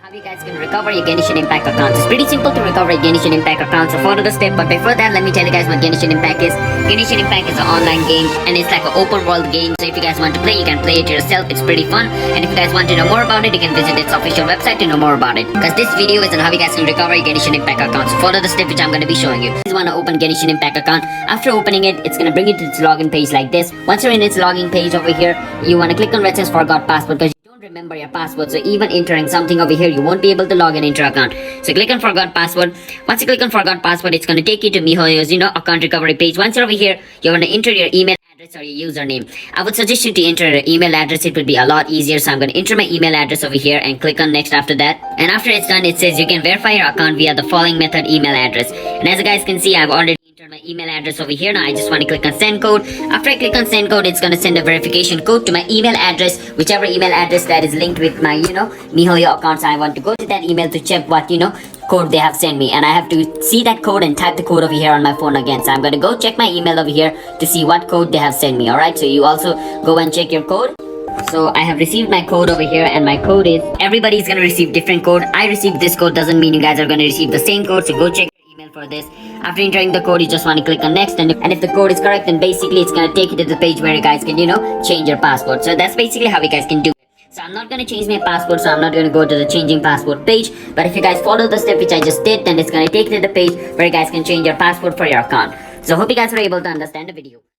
How you guys can recover your Genshin Impact accounts. It's pretty simple to recover a Genshin Impact account, so follow the step. But before that, let me tell you guys what Genshin Impact is. Genshin Impact is an online game and it's like an open world game. So if you guys want to play, you can play it yourself. It's pretty fun. And if you guys want to know more about it, you can visit its official website to know more about it. Because this video is on how you guys can recover your Genshin Impact account. So follow the step which I'm going to be showing you. You guys want to open Genshin Impact account. After opening it, it's going to bring you to its login page like this. Once you're in its login page over here, you want to click on where it says forgot password, because remember your password, so even entering something over here you won't be able to log in into your account. So click on forgot password. Once you click on forgot password, it's going to take you to miHoYo's account recovery page. Once you're over here, you want to enter your email address or your username. I would suggest you to enter your email address. It would be a lot easier. So I'm going to enter my email address over here and click on next after that. And after it's done, it says you can verify your account via the following method email address. And as you guys can see, I've already entered my email address over here. Now I just want to click on send code. After I click on send code, it's going to send a verification code to my email address, whichever email address that is linked with my miHoYo account. So I want to go to that email to check what code they have sent me, and I have to see that code and type the code over here on my phone again. So I'm going to go check my email over here to see what code they have sent me. Alright, so you also go and check your code. So I have received my code over here, and my code is, everybody's going to receive different code. I received this code, doesn't mean you guys are going to receive the same code. So go check your email for this. After entering the code, you just want to click on next, and if the code is correct, then basically it's going to take you to the page where you guys can change your password. So that's basically how you guys can do it. So I'm not going to change my password, so I'm not going to go to the changing password page. But if you guys follow the step which I just did, then it's going to take you to the page where you guys can change your password for your account. So hope you guys were able to understand the video.